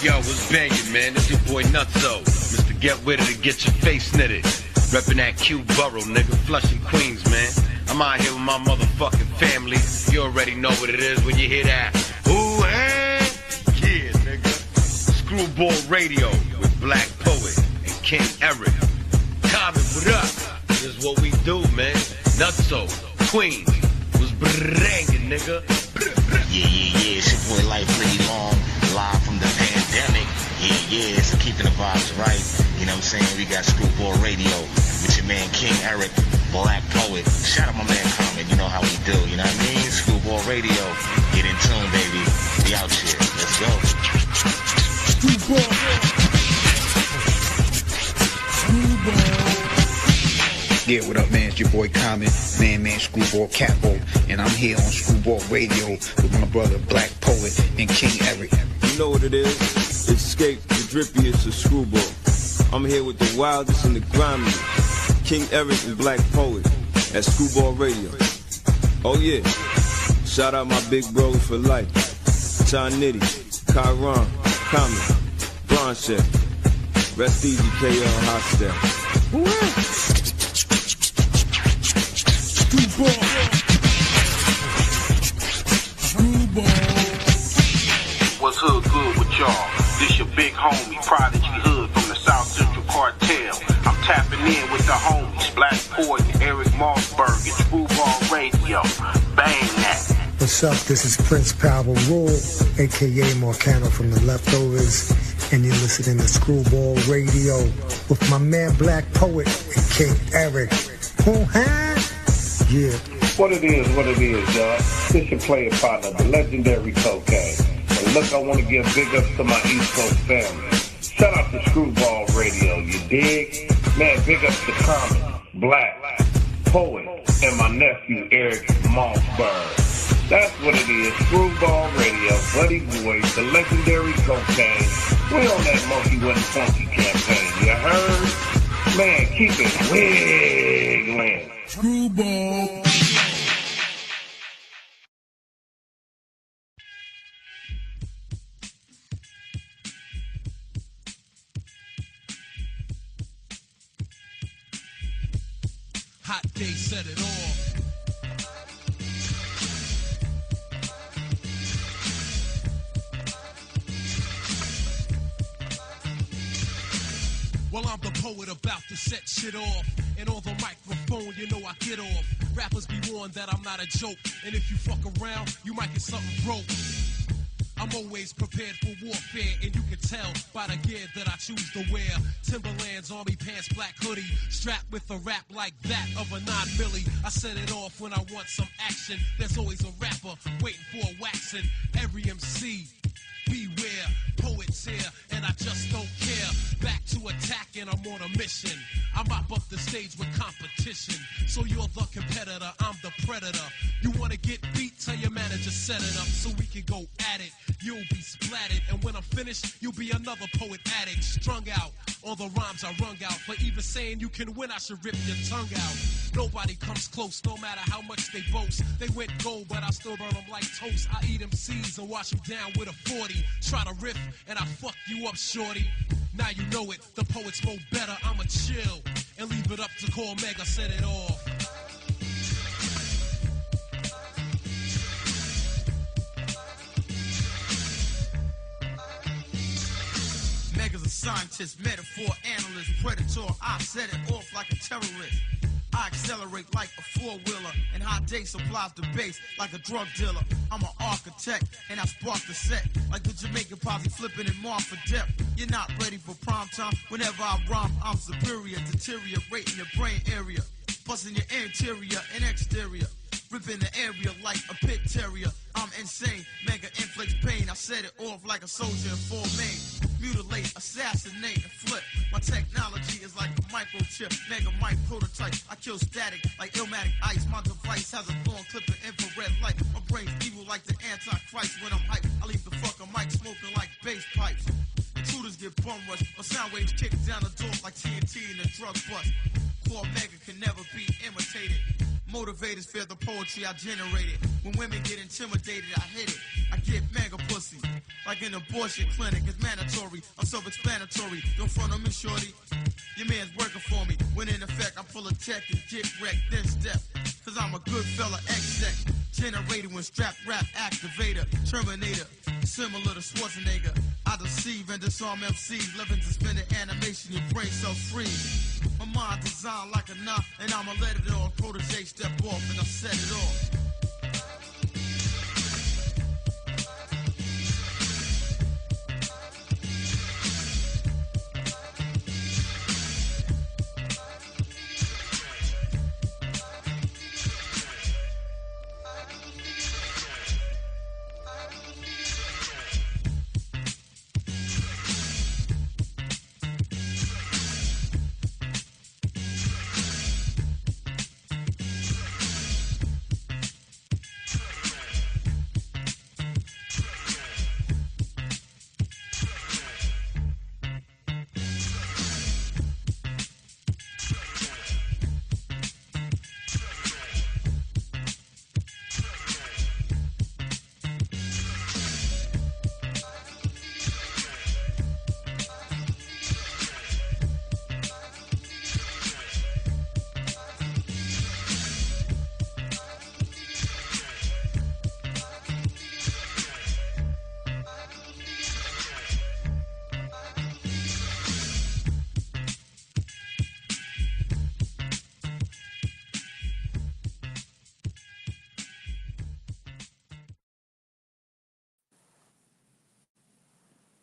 Yo, what's bangin', man? This your boy Nutso. Mr. Get With It to get your face knitted. Reppin' that Q Borough, nigga. Flushing Queens, man. I'm out here with my motherfucking family. You already know what it is when you hear that. Ooh, hey! Yeah, nigga. Screwball Radio with Black Poet and King Eric. Comet, what up? This is what we do, man. Nutso, Queens. Was bangin', nigga. Yeah, it's your boy Life Pretty Long, live from the pandemic. Yeah, so keeping the vibes right. You know what I'm saying? We got Screwball Radio with your man King Eric, Black Poet. Shout out my man Comet, you know how we do, you know what I mean? Screwball Radio, get in tune, baby. We out here, let's go. Screwball. Yeah, what up, man? It's your boy Comet, man, Screwball Capo, and I'm here on Screwball Radio with my brother Black Poet and King Eric. You know what it is? Escape the drippiest of Screwball. I'm here with the wildest and the grimiest, King Eric and Black Poet at Screwball Radio. Oh yeah, shout out my big bros for life, John Nitty, Kyron, Comet, Bronche, rest easy KL Hostel. What's hood good with y'all? This your big homie, Prodigy Hood from the South Central Cartel. I'm tapping in with the homies, Black Poet and Eric Mossberg at Screwball Radio. Bang that. What's up? This is Prince Power Rule, a.k.a. Marcano from the Leftovers, and you're listening to Screwball Radio with my man Black Poet and King Eric. Yeah. What it is, y'all. This your player partner, the legendary Cocaine. And look, I want to give big ups to my East Coast family. Shout out to Screwball Radio, you dig? Man, big ups to Comet, Black, Poet, and my nephew Eric Mossberg. That's what it is, Screwball Radio, Buddy Boys, the legendary Cocaine. We on that Monkey with a Funky campaign, you heard? Man, keep it wiggling. Screwball. Hot day set it off. Well, I'm the poet about to set shit off. And on the microphone, you know I get off. Rappers be warned that I'm not a joke. And if you fuck around, you might get something broke. I'm always prepared for warfare, and you can tell by the gear that I choose to wear. Timberlands, army pants, black hoodie, strapped with a rap like that of a 9mm. I set it off when I want some action. There's always a rapper waiting for a waxing. Every MC, beware, poets here, and I just don't care. Back to attack, and I'm on a mission. I mop up the stage with competition. So you're the competitor, I'm the predator. You wanna get beat? Tell your manager set it up so we can go at it. You'll be splattered, and when I'm finished, you'll be another poet addict, strung out. All the rhymes I wrung out. For even saying you can win, I should rip your tongue out. Nobody comes close, no matter how much they boast. They went gold, but I still burn them like toast. I eat them seeds and wash them down with a 40. Try to riff, and I fuck you up, shorty. Now you know it, the poets mo better. I'ma chill and leave it up to Call Mega, set it off. Mega's a scientist, metaphor, analyst, predator. I set it off like a terrorist. I accelerate like a four-wheeler, and hot day supplies the base like a drug dealer. I'm an architect, and I spark the set like the Jamaican posse flipping in Mar for depth. You're not ready for prime time. Whenever I rhyme, I'm superior, deteriorating your brain area, busting your interior and exterior, ripping the area like a pit terrier. I'm insane, mega inflicts pain. I set it off like a soldier in full main. Mutilate, assassinate, and flip. My technology is like a microchip, mega mic prototype. I kill static like Illmatic ice. My device has a thorn clipping infrared light. My brain's evil like the Antichrist. When I'm hyped, I leave the fucking mic smoking like bass pipes. Intruders get bum rushed, or sound waves kick down the door like TNT in a drug bust. Core mega can never be imitated. Motivators fear the poetry I generated. When women get intimidated, I hit it. I get mega pussy like an abortion clinic. It's mandatory, I'm self-explanatory. Don't front on me, shorty. Your man's working for me. When in effect, I'm full of tech and get wrecked, then step. Cause I'm a good fella, exec. Generator when strapped rap activator. Terminator, similar to Schwarzenegger. I deceive and disarm MCs. Living suspended animation, your brain cells freeze. My mind designed like a knot, and I'ma let it all. Protege step off and I set it off.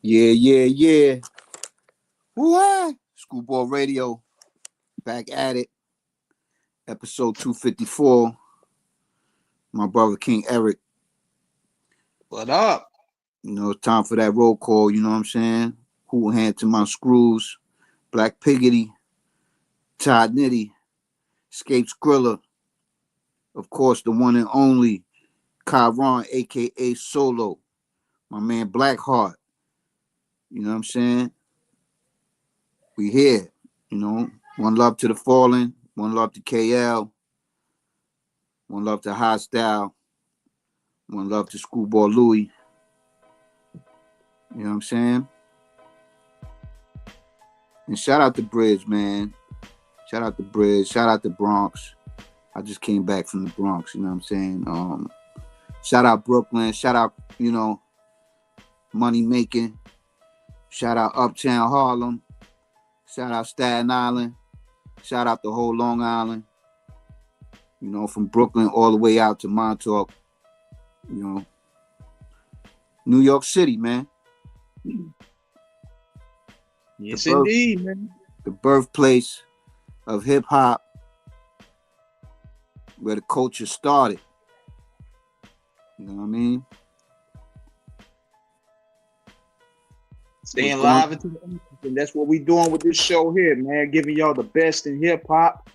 Yeah. Woo-ah. Screwball Radio, back at it. Episode 254. My brother King Eric. What up? You know, it's time for that roll call, you know what I'm saying? Who hand to my screws? Black Piggity, Todd Nitty, Scape Skrilla, of course, the one and only Kyron, aka Solo, my man Blackheart. You know what I'm saying? We here, you know. One love to the fallen, one love to KL, one love to Hostile, one love to Screwball Louie. You know what I'm saying? And shout out to Bridge, man. Shout out to Bridge. Shout out to Bronx. I just came back from the Bronx, you know what I'm saying? Shout out Brooklyn. Shout out, you know, Money Making. Shout out Uptown Harlem. Shout out Staten Island. Shout out the whole Long Island. You know, from Brooklyn all the way out to Montauk. You know, New York City, man. Yes, indeed, man. The birthplace of hip hop, where the culture started. You know what I mean? Staying live into the end. And that's what we doing with this show here, man. Giving y'all the best in hip hop,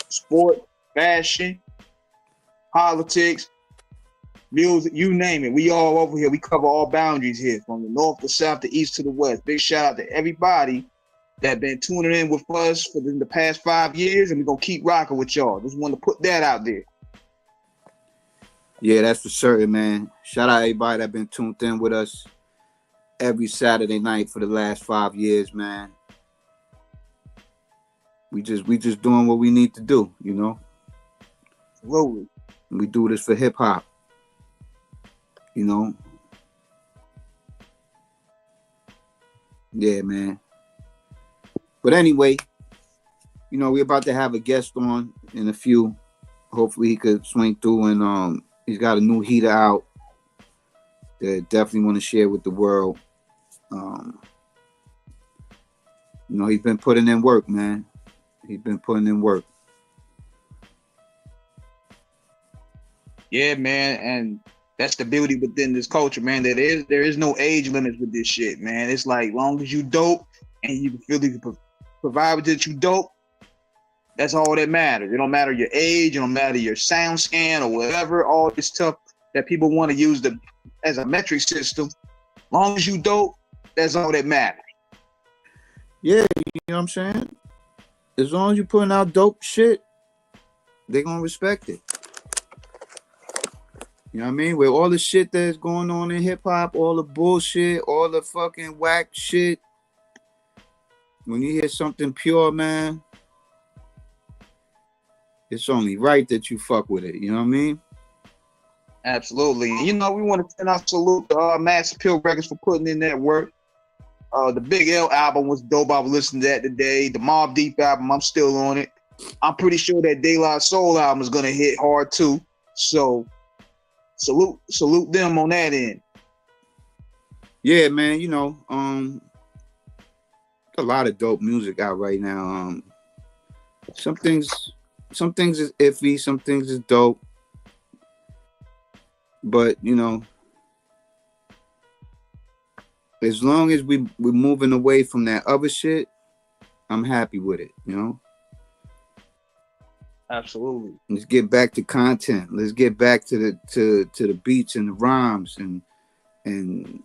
sport, fashion, politics, music, you name it. We all over here. We cover all boundaries here, from the north to south, to east to the west. Big shout out to everybody that been tuning in with us for the past 5 years, and we're gonna keep rocking with y'all. Just want to put that out there. Yeah, that's for certain, man. Shout out everybody that been tuned in with us every Saturday night for the last 5 years, man. We just doing what we need to do, you know. Absolutely. We do this for hip hop, you know. Yeah, man. But anyway, you know, we're about to have a guest on in a few. Hopefully he could swing through, and he's got a new heater out that definitely want to share with the world. You know, he's been putting in work, man. He's been putting in work. Yeah, man, and that's the beauty within this culture, man. There is no age limits with this shit, man. It's like, long as you dope and you feel you can provide that you dope, that's all that matters. It don't matter your age, it don't matter your sound scan or whatever, all this stuff that people want to use as a metric system. Long as you dope, that's all that matters. Yeah, you know what I'm saying? As long as you're putting out dope shit, they're gonna respect it. You know what I mean? With all the shit that's going on in hip hop, all the bullshit, all the fucking whack shit. When you hear something pure, man, it's only right that you fuck with it. You know what I mean? Absolutely. You know, we want to send out salute to Mass Appeal Records for putting in that work. The Big L album was dope. I was listening to that today. The Mobb Deep album, I'm still on it. I'm pretty sure that De La Soul album is gonna hit hard too. So salute them on that end. Yeah, man. You know, a lot of dope music out right now. Some things is iffy, some things is dope. But you know, as long as we're moving away from that other shit, I'm happy with it, you know? Absolutely. Let's get back to content. Let's get back to the beats and the rhymes and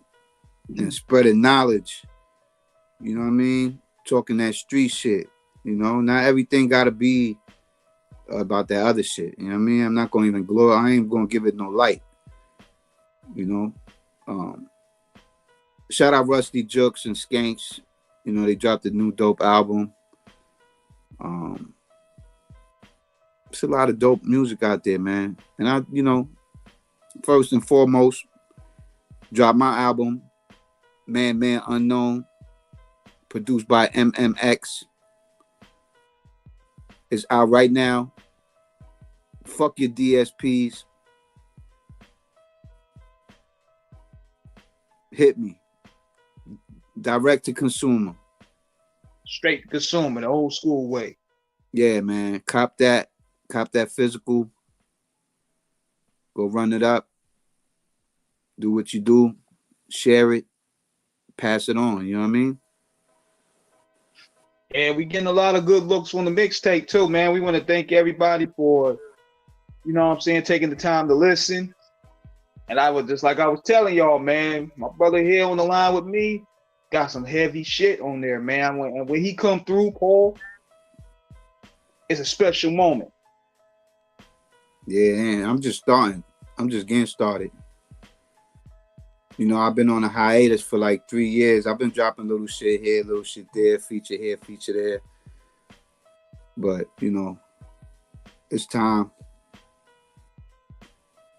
spreading knowledge. You know what I mean? Talking that street shit. You know, not everything gotta be about that other shit. You know what I mean? I'm not gonna even I ain't gonna give it no light. You know? Shout out Rusty Jukes and Skanks. You know, they dropped a new dope album. It's a lot of dope music out there, man. And I, you know, first and foremost, drop my album, Man Unknown, produced by MMX. It's out right now. Fuck your DSPs. Hit me. Direct to consumer. Straight to consumer, the old school way. Yeah, man. Cop that physical. Go run it up. Do what you do. Share it. Pass it on. You know what I mean? Yeah, we getting a lot of good looks on the mixtape too, man. We want to thank everybody for, you know what I'm saying, taking the time to listen. And I was just like I was telling y'all, man, my brother here on the line with me got some heavy shit on there, man. When he come through, Paul, it's a special moment. Yeah, man, I'm just starting. I'm just getting started. You know, I've been on a hiatus for like 3 years. I've been dropping little shit here, little shit there, feature here, feature there. But, you know, it's time.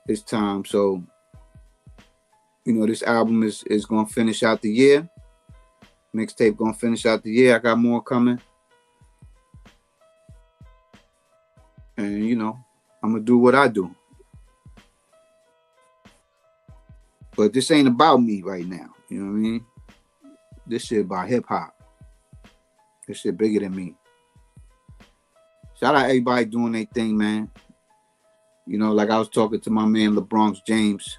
It's time. So, you know, this album is going to finish out the year. Mixtape going to finish out the year. I got more coming. And, you know, I'm going to do what I do. But this ain't about me right now. You know what I mean? This shit about hip hop. This shit bigger than me. Shout out everybody doing their thing, man. You know, like I was talking to my man LeBronx James.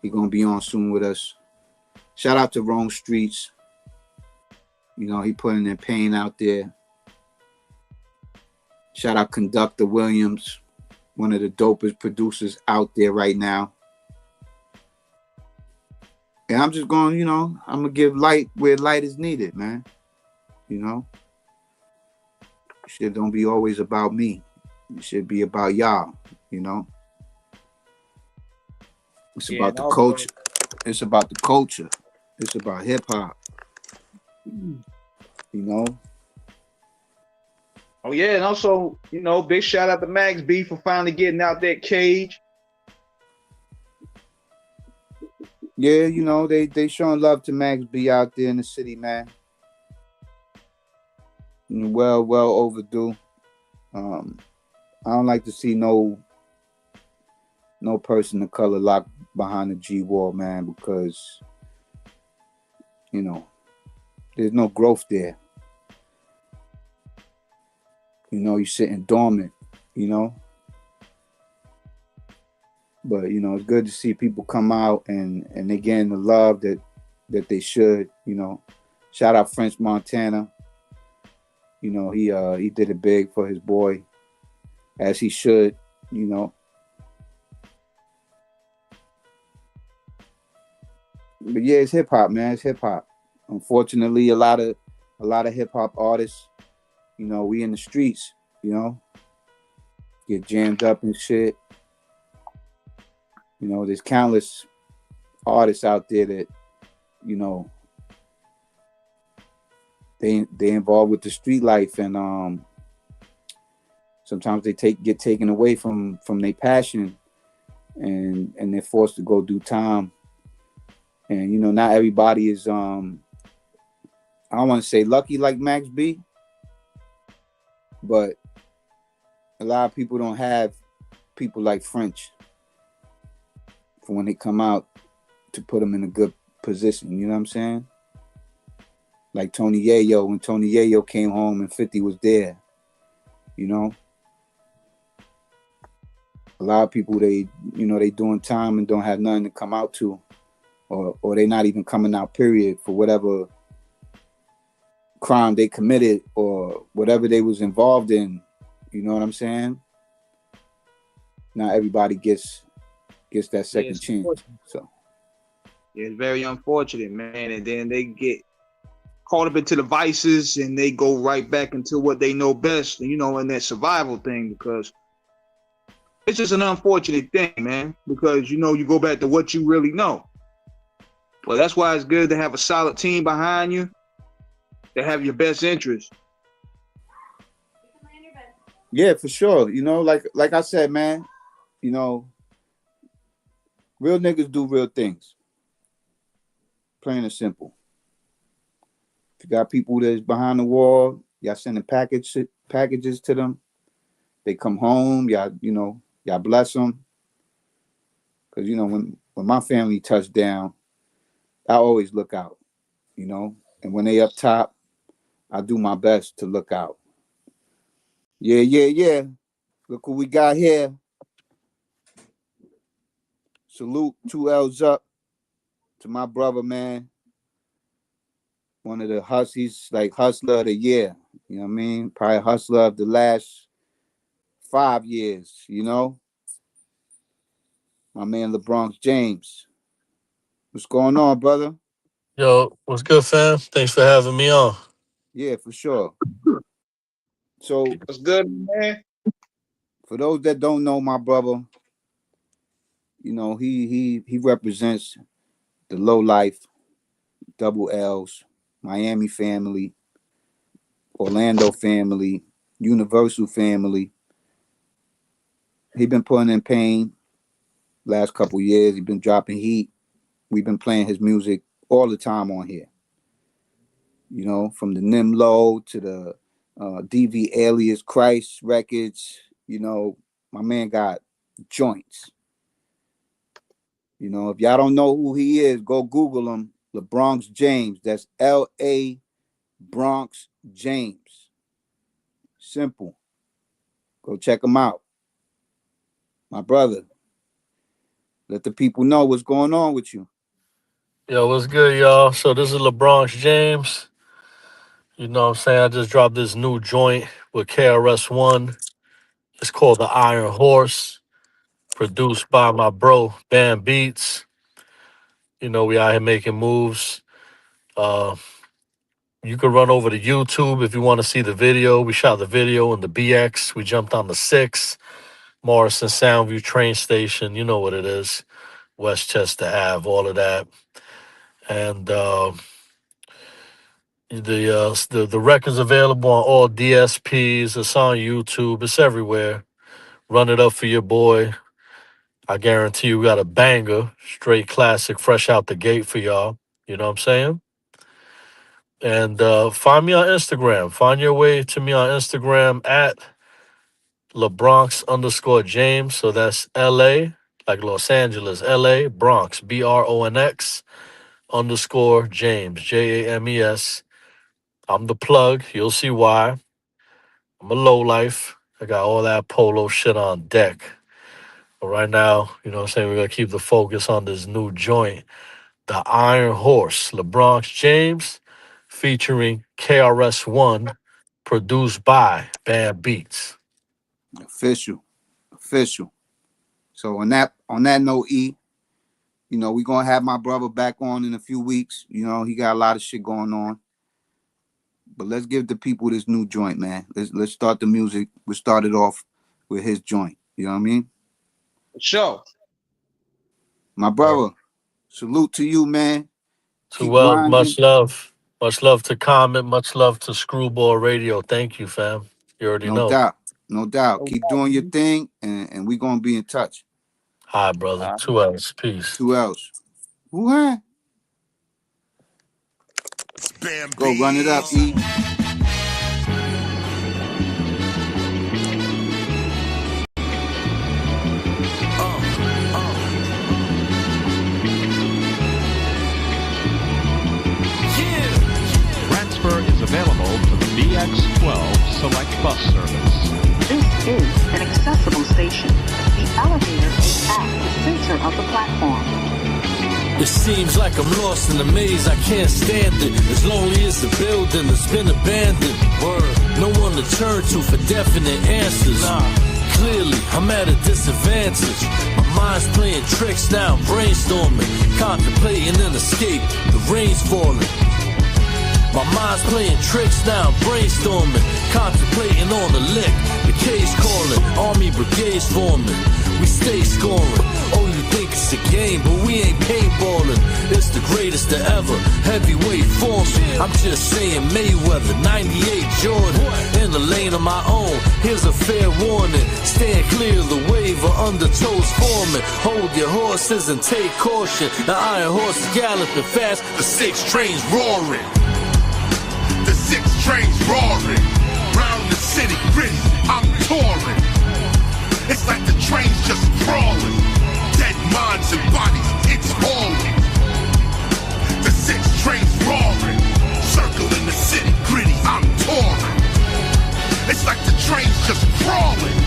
He gonna be on soon with us. Shout out to Rome Streets. You know, he putting in pain out there. Shout out Conductor Williams, one of the dopest producers out there right now. And I'm just going, you know, I'm going to give light where light is needed, man. You know? Shit don't be always about me. It should be about y'all, you know? It's about the culture. It's about the culture. It's about hip-hop. You know? Oh, yeah, and also, you know, big shout out to Max B for finally getting out that cage. Yeah, you know, they showing love to Max B out there in the city, man. Well overdue. I don't like to see no person of color locked behind the G wall, man, because, you know, there's no growth there. You know, you're sitting dormant, you know. But, you know, it's good to see people come out and they getting the love that they should, you know. Shout out French Montana. You know, he did it big for his boy, as he should, you know. But yeah, it's hip hop, man. It's hip hop. Unfortunately, a lot of hip hop artists, you know, we in the streets, you know, get jammed up and shit. You know, there's countless artists out there that, you know, they involved with the street life, and sometimes they get taken away from their passion, and they're forced to go do time. And you know, not everybody is I don't want to say lucky like Max B, but a lot of people don't have people like French for when they come out to put them in a good position. You know what I'm saying? Like Tony Yayo, when Tony Yayo came home and 50 was there, you know. A lot of people, they doing time and don't have nothing to come out to, or they not even coming out, period, for whatever crime they committed or whatever they was involved in. You know what I'm saying? Not everybody gets that second chance. So yeah, it's very unfortunate, man. And then they get caught up into the vices and they go right back into what they know best, you know, in that survival thing, because it's just an unfortunate thing, man, because, you know, you go back to what you really know. Well, that's why it's good to have a solid team behind you that have your best interest. Yeah, for sure. You know, like I said, man, you know, real niggas do real things. Plain and simple. If you got people that's behind the wall, y'all sending packages to them. They come home, y'all bless them. Because, you know, when my family touched down, I always look out, you know. And when they up top, I do my best to look out. Yeah. Look what we got here. Salute, 2 L's up to my brother, man. One of the hustlers, like hustler of the year. You know what I mean? Probably hustler of the last 5 years, you know? My man, LeBron James. What's going on, brother? Yo, what's good, fam? Thanks for having me on. Yeah, for sure. So, what's good, man? For those that don't know my brother, you know, he represents the low life, double L's, Miami family, Orlando family, Universal family. He been putting in pain last couple years. He been dropping heat. We've been playing his music all the time on here. You know, from the Nimlo to the DV Alias Christ records. You know, my man got joints. You know, if y'all don't know who he is, go Google him. LeBron James. That's L.A. Bronx James. Simple. Go check him out. My brother. Let the people know what's going on with you. Yo, what's good, y'all? So this is LeBron James. You know what I'm saying? I just dropped this new joint with KRS-One. It's called The Iron Horse, produced by my bro, Bam Beats. You know, we out here making moves. You can run over to YouTube if you want to see the video. We shot the video in the BX. We jumped on the 6, Morrison Soundview train station. You know what it is. Westchester Ave, all of that. And the record's available on all DSPs. It's on YouTube. It's everywhere. Run it up for your boy. I guarantee you got a banger, straight classic, fresh out the gate for y'all. You know what I'm saying? And find me on Instagram. Find your way to me on Instagram at LeBronx_James. So that's LA, like Los Angeles, LA, Bronx, BRONX _James, JAMES. I'm the plug. You'll see why. I'm a low life. I got all that polo shit on deck. But right now, you know what I'm saying, we're going to keep the focus on this new joint, The Iron Horse, LeBron James, featuring KRS-One, produced by Bam Beats. Official. So on that note, E, you know, we're going to have my brother back on in a few weeks. You know, he got a lot of shit going on. But let's give the people this new joint, man. Let's start the music. We started off with his joint. You know what I mean? Sure. My brother, salute to you, man. Too well. Much love. Much love to Comet. Much love to Screwball Radio. Thank you, fam. You already know. No doubt. Keep doing your thing, and we're going to be in touch. All right, brother. 2 L's. Peace. 2 L's. What? Go run it up, E. Transfer is available to the BX12 Select Bus Service. This is an accessible station. The elevator is at the center of the platform. It seems like I'm lost in the maze, I can't stand it. As lonely as the building that's been abandoned. Word. No one to turn to for definite answers. Clearly, I'm at a disadvantage. My mind's playing tricks now, I'm brainstorming, contemplating an escape, the rain's falling. My mind's playing tricks now, brainstorming, contemplating on the lick. The K's calling, army brigades forming. We stay scoring. Oh, you think it's a game, but we ain't paintballing. It's the greatest to ever, heavyweight forming. I'm just saying Mayweather, 98 Jordan. In the lane of my own, here's a fair warning. Stand clear of the wave or undertows forming. Hold your horses and take caution. The iron horse is galloping fast, the 6 trains roaring. The 6 trains roaring, round the city gritty, I'm touring. It's like the train's just crawling, dead minds and bodies, it's hauling. The 6 trains roaring, circling the city gritty, I'm touring. It's like the train's just crawling,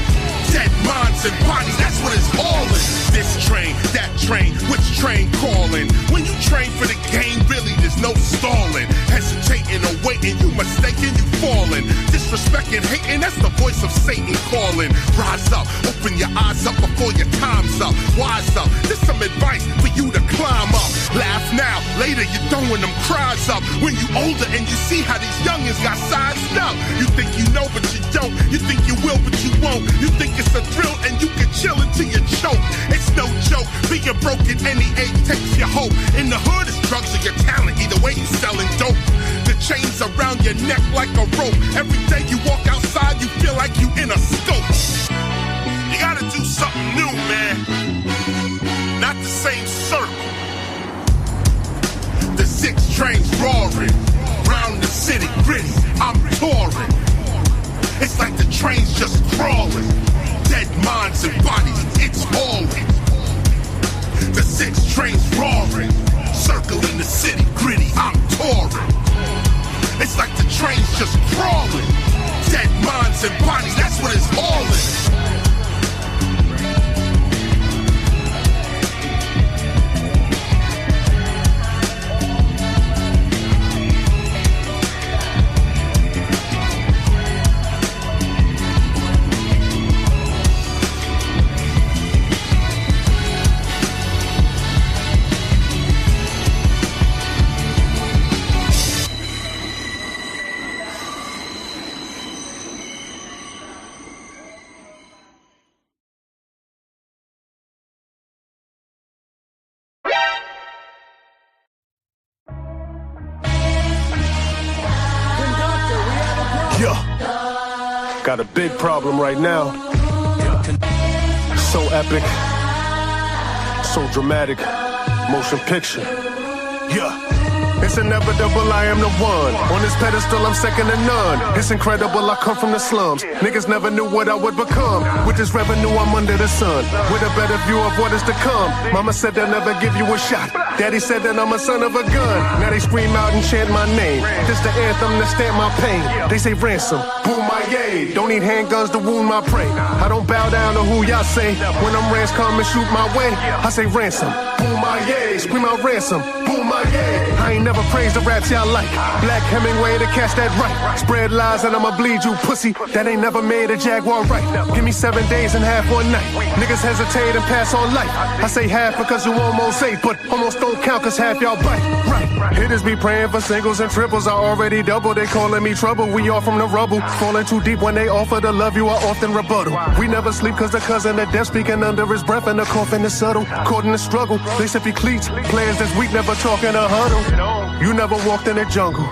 dead minds and bodies, that's what it's hauling. This train, that train, which train calling? When you train for the game, really there's no stalling. Hesitating or waiting, you mistaken, you falling. Disrespecting, hating, that's the voice of Satan calling. Rise up, open your eyes up before your time's up. Wise up, this some advice for you to climb up. Laugh now, later you're throwing them cries up. When you older and you see how these youngins got sized up. You think you know but you don't. You think you will but you won't. You think it's a thrill and you can chill until you choke. It's no joke, being broke at any age takes your hope. In the hood it's drugs or your talent, either way you selling dope. The chains around your neck like a rope. Every day you walk outside you feel like you in a scope. You gotta do something new, man. Not the same circle. The 6 trains roaring, round the city gritty, I'm touring. It's like the train's just crawling, dead minds and bodies, it's hauling. The 6 trains roaring, circling the city gritty, I'm touring. It's like the train's just crawling, dead minds and bodies, that's what it's hauling. Got a big problem right now. So epic, so dramatic, motion picture. Yeah. It's inevitable, I am the one. On this pedestal, I'm second to none. It's incredible, I come from the slums. Niggas never knew what I would become. With this revenue, I'm under the sun. With a better view of what is to come. Mama said they'll never give you a shot. Daddy said that I'm a son of a gun. Now they scream out and chant my name. This the anthem to stamp my pain. They say ransom, boom my yay. Don't need handguns to wound my prey. I don't bow down to who y'all say. When them rants come and shoot my way, I say ransom, boom my yay. Scream out ransom, boom my yay. I ain't never praised the raps y'all like. Black Hemingway to catch that right. Spread lies and I'ma bleed you pussy. That ain't never made a Jaguar right. Give me 7 days and half one night. Niggas hesitate and pass on life. I say half because you almost ate, but almost don't count cause half y'all bite. Right. Hitters be praying for singles and triples. I already doubled, they calling me trouble. We all from the rubble. Falling too deep when they offer to love you, I often rebuttal. We never sleep cause the cousin of death speaking under his breath and the coughing is subtle. Caught in the struggle, they sippy cleats. Players this week never talk in a huddle. You never walked in the jungle.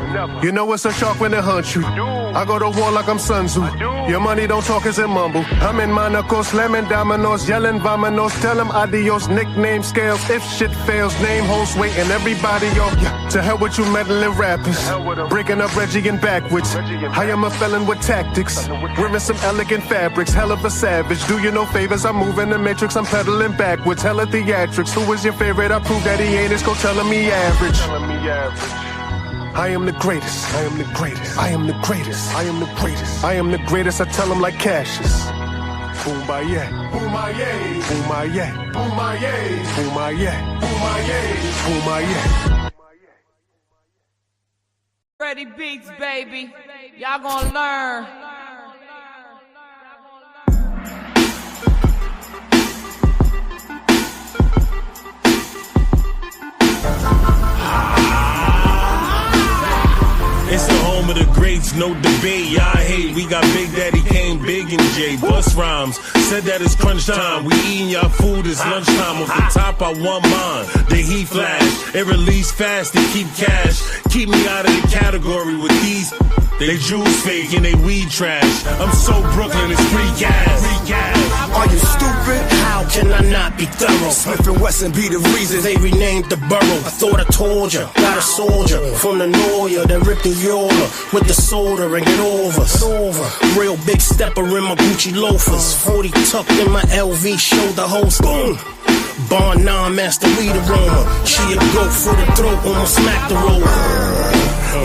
You know it's a shark when it hunts you. I go to war like I'm Sun Tzu. Your money don't talk as it mumble. I'm in Monaco, slamming dominoes, yelling vamanos. Tell them adios, nickname scales. If shit fails, name host waiting everybody on. To hell with you meddling rappers. Breaking up Reggie and backwards. I am a felon with tactics. Wearing some elegant fabrics. Hell of a savage. Do you no favors? I'm moving the matrix. I'm pedaling backwards. Hella theatrics. Who is your favorite? I prove that he ain't. It's telling me average. I am the greatest. I am the greatest. I am the greatest. I am the greatest. I am the greatest. I tell them like Cassius. Boom by yeah. Boom by yeah. Boom by yeah. Boom by yeah. Boom by yeah. Boom by yeah. Boom by yeah. Freddie Beats, baby. Y'all gonna learn. It's the home of the greats, no debate. Y'all hate, we got Big Daddy Kane, Big and J. Bust rhymes, said that it's crunch time. We eating y'all food, it's lunchtime. Off the top, I want mine. The heat flash, it release fast to keep cash. Keep me out of the category with these. They juice fake and they weed trash. I'm so Brooklyn, it's free gas. Are you stupid? How can I not be thorough? Smith & Wesson be the reason they renamed the borough. I thought I told ya, got a soldier from the Noya that ripped the Yola with the soda and get over. Real big stepper in my Gucci loafers. 40 tucked in my LV shoulder holster. Boom. Bond non-master weed aroma. She a goat for the throat, almost smack the roller.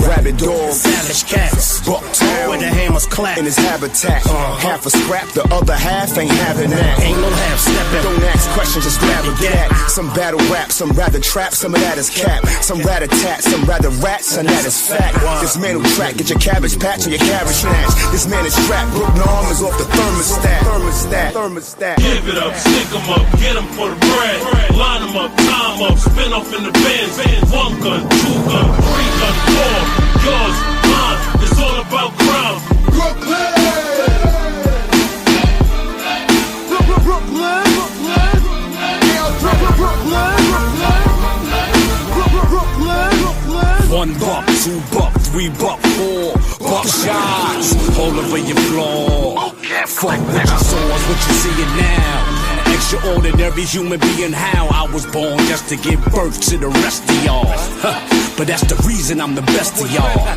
Rabbit dog, savage cats, Bucktown, where the hammers clap in his habitat. Half a scrap, the other half ain't having that. Ain't no half stepping. Don't ask questions, just grab a gat. Some battle rap, some rather trap, some of that is cap. Some rather tat, some rather rats, and that is fat. This man who track, get your cabbage patch or your cabbage snatch. This man is strapped, Brooklyn arm is off the thermostat. Give it up, stick 'em up, get 'em for the bread. Line 'em up, time up, spin off in the Benz. 1 gun, 2 gun, 3 gun, 4. Yours, mine, it's all about crime. Brooklyn! $1, $2, $3, $4 shots all over your floor. Fuck what you saw, what you seeing now. Extraordinary human being, how I was born just to give birth to the rest of y'all. But that's the reason I'm the best of y'all.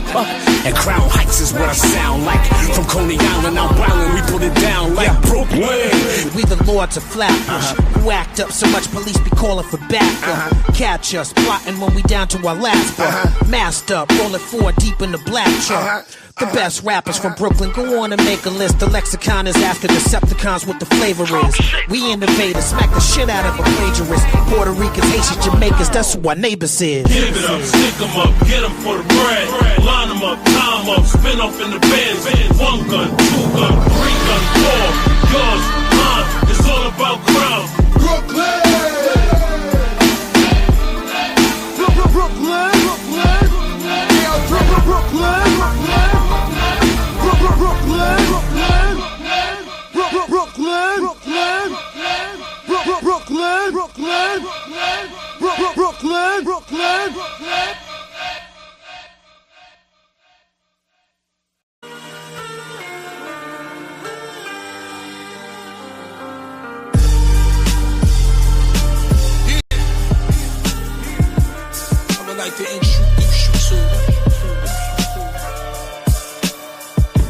And Crown Heights is what I sound like. From Coney Island, I'm wildin', we put it down like Brooklyn. We the lords of Flatbush, who act up so much police be calling for backup. Catch us plotting when we down to our last buck. Masked up, rolling 4 deep in the black truck. The best rappers from Brooklyn, go on and make a list. The lexicon is after Decepticons, what the flavor is. We innovators, smack the shit out of a plagiarist. Puerto Ricans, Haitians, Jamaicans, that's who our neighbors is. Give it up, stick 'em up, get 'em for the bread. Line 'em up, time up, spin off in the Benz. 1 gun, 2 gun, 3 gun, 4. Yours, mine, it's all about crime. Brooklyn! Brooklyn! I would like to introduce you to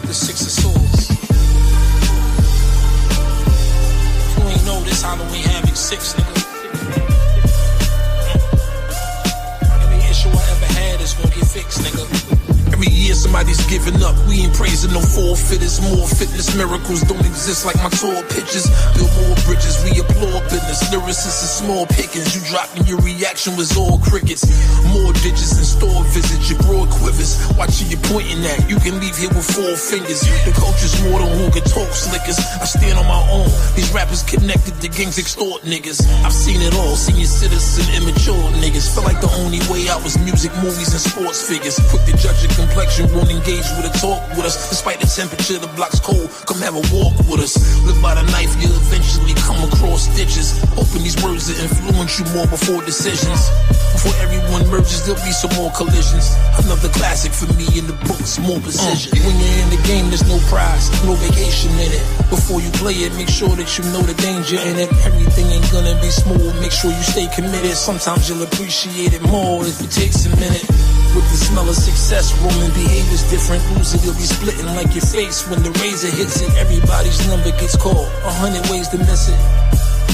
the 6 of Swords. If you ain't know this, Halloween Havoc 6, nigga. Every issue I ever had is gonna get fixed, nigga. Every year somebody's giving up. We ain't praising no forfeiters. More fitness miracles don't exist like my tour pictures. Build more bridges, we applaud business. Lyricists is small pickings. You dropping your reaction was all crickets. More digits and store visits. Your broad quivers, watch who you're pointing at. You can leave here with 4 fingers. The culture's more than who can talk slickers. I stand on my own. These rappers connected to gangs extort niggas. I've seen it all, senior citizen, immature niggas. Feel like the only way out was music, movies, and sports figures. Quick to judge your complexion, won't engage with a talk with us. Despite the temperature, the block's cold, come have a walk with us. Live by the knife, you'll eventually come across stitches. Hoping these words will influence you more before decisions. Before everyone merges, there'll be some more collisions. Another classic for me in the books, more precision. When you're in the game, there's no prize, no vacation in it. Before you play it, make sure that you know the danger in it. Everything ain't gonna be smooth, make sure you stay committed. Sometimes you'll appreciate it more if it takes a minute. With the smell of success, roaming behavior's different. Loser, you'll be splitting like your face when the razor hits it. Everybody's number gets called, 100 ways to miss it.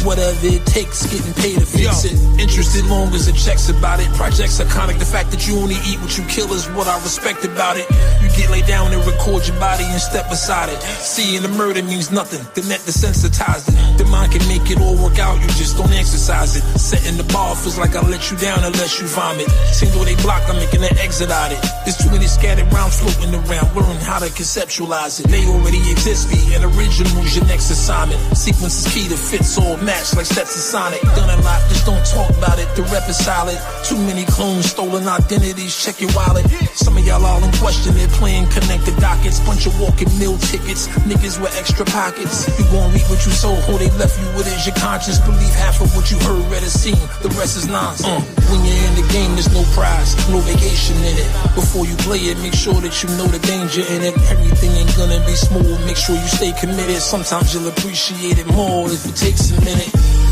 Whatever it takes, getting paid to fix it. Interested long as the checks about it. Projects iconic, the fact that you only eat what you kill is what I respect about it. You get laid down and record your body and step beside it. Seeing the murder means nothing, the net desensitized it. The mind can make it all work out, you just don't exercise it. Setting the bar feels like I let you down unless you vomit. Single they block, I'm making an exit out it. There's too many scattered rounds floating around, learn how to conceptualize it. They already exist, be an original's your next assignment. Sequence is key to fits all match like steps of Sonic. Done a lot, just don't talk about it. The rep is solid. Too many clones, stolen identities. Check your wallet. Some of y'all all in question. They're playing connected dockets. Bunch of walking meal tickets. Niggas with extra pockets. You gon' reap what you sow. Who they left you with is your conscience. Believe half of what you heard, read, or seen. The rest is nonsense. When you're in the game, there's no prize, no vacation in it. Before you play it, make sure that you know the danger in it. Everything ain't gonna be smooth. Make sure you stay committed. Sometimes you'll appreciate it more if it takes a minute.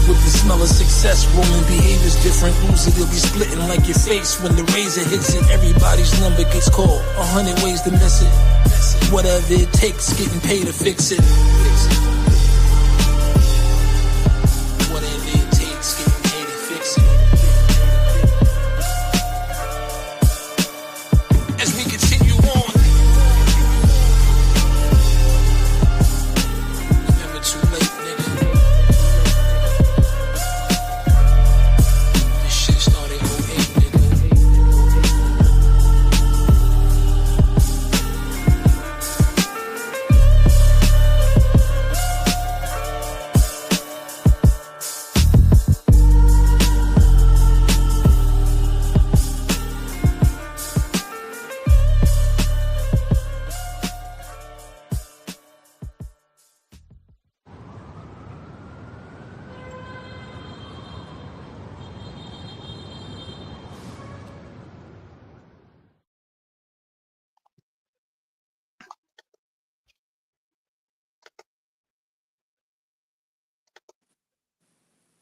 With the smell of success, roaming behavior's different. Loser, they'll be splitting like your face when the razor hits it. Everybody's number gets called, 100 ways to miss it. Whatever it takes, getting paid to fix it. Whatever it takes, getting paid to fix it. As we continue on, it's never too late, nigga.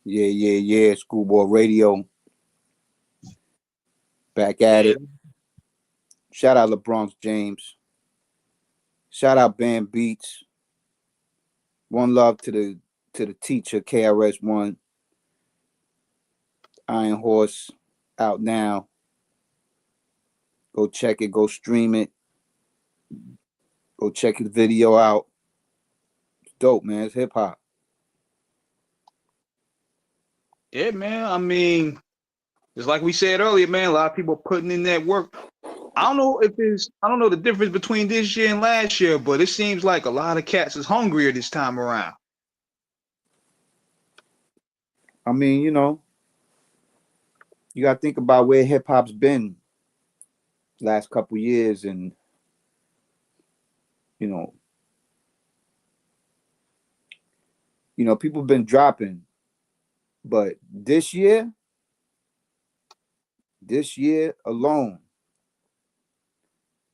Yeah. Screwball Radio. Back at it. Shout out LeBron James. Shout out Band Beats. One love to the teacher, KRS-One. Iron Horse out now. Go check it. Go stream it. Go check the video out. It's dope, man. It's hip hop. Yeah, man. I mean, just like we said earlier, man, a lot of people putting in that work. I don't know the difference between this year and last year, but it seems like a lot of cats is hungrier this time around. I mean, you got to think about where hip hop's been last couple years, and people been dropping. But this year alone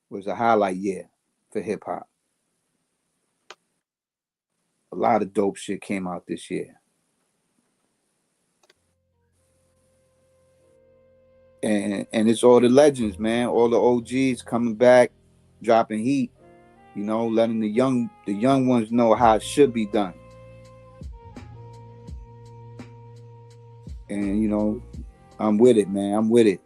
was a highlight year for hip hop. A lot of dope shit came out this year. And it's all the legends, man. All the OGs coming back, dropping heat, letting the young ones know how it should be done. And I'm with it, man. I'm with it.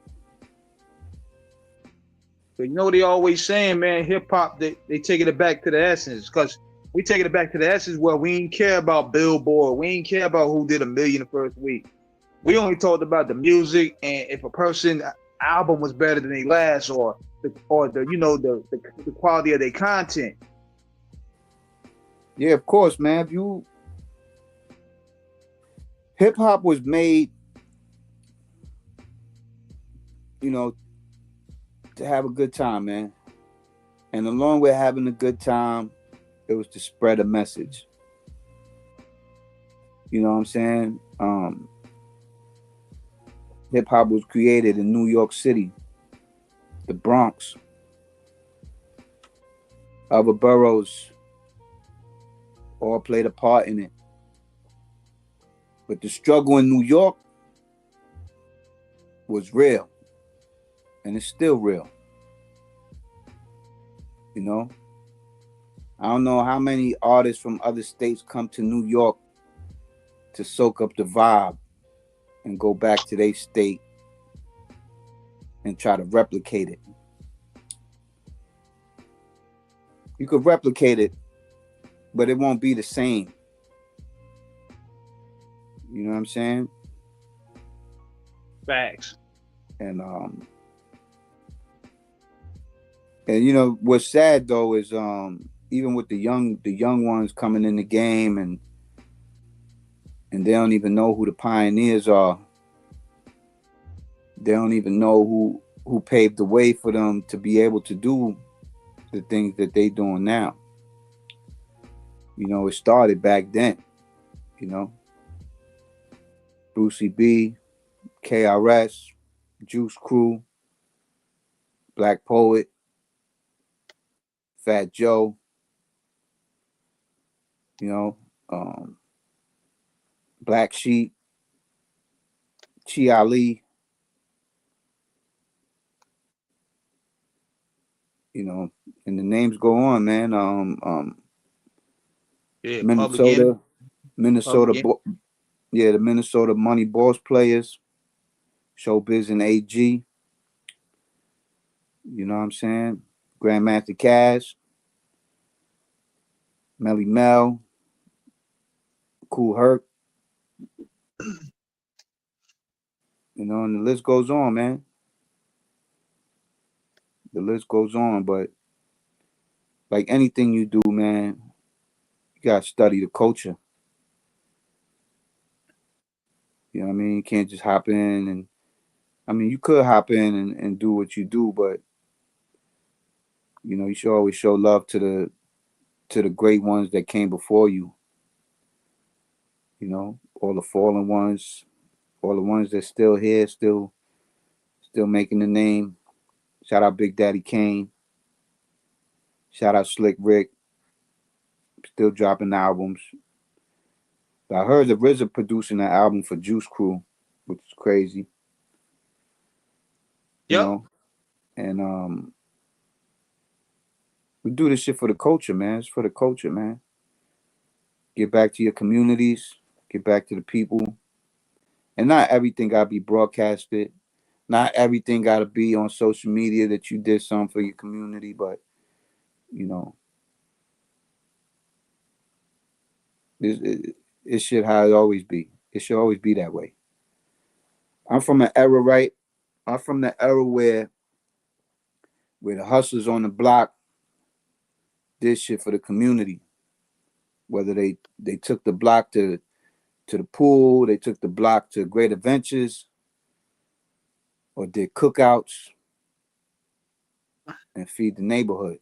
But they always saying, man, hip hop, they taking it back to the essence, because we taking it back to the essence where we ain't care about Billboard. We ain't care about who did $1 million the first week. We only talked about the music, and if a person album was better than their last, or the quality of their content. Yeah, of course, man. Hip hop was made, to have a good time, man. And along with having a good time, it was to spread a message. You know what I'm saying? Hip hop was created in New York City, the Bronx, other boroughs all played a part in it. But the struggle in New York was real, and it's still real. I don't know how many artists from other states come to New York to soak up the vibe and go back to their state and try to replicate it. You could replicate it, but it won't be the same. You know what I'm saying? Facts. And what's sad though is even with the young ones coming in the game and they don't even know who the pioneers are. They don't even know who paved the way for them to be able to do the things that they doing now. It started back then, Brucey B, KRS, Juice Crew, Black Poet, Fat Joe, Black Sheep, Chi Ali, and the names go on, man. Minnesota, the Minnesota Money Boss Players, Showbiz and AG. You know what I'm saying? Grandmaster Cash, Melly Mel, Kool Herc. And the list goes on, man. The list goes on, but like anything you do, man, you gotta study the culture. You know what I mean? You can't just hop in you could hop in and do what you do, but you should always show love to the great ones that came before you. All the fallen ones, all the ones that's still here, still making the name. Shout out Big Daddy Kane. Shout out Slick Rick. Still dropping albums. I heard the RZA producing an album for Juice Crew, which is crazy. Yep. And we do this shit for the culture, man. It's for the culture, man. Get back to your communities. Get back to the people. And not everything gotta be broadcasted. Not everything gotta be on social media that you did something for your community, but it should how it always be. It should always be that way. I'm from an era, right? I'm from the era where the hustlers on the block did shit for the community. Whether they took the block to the pool, they took the block to Great Adventures, or did cookouts and feed the neighborhood.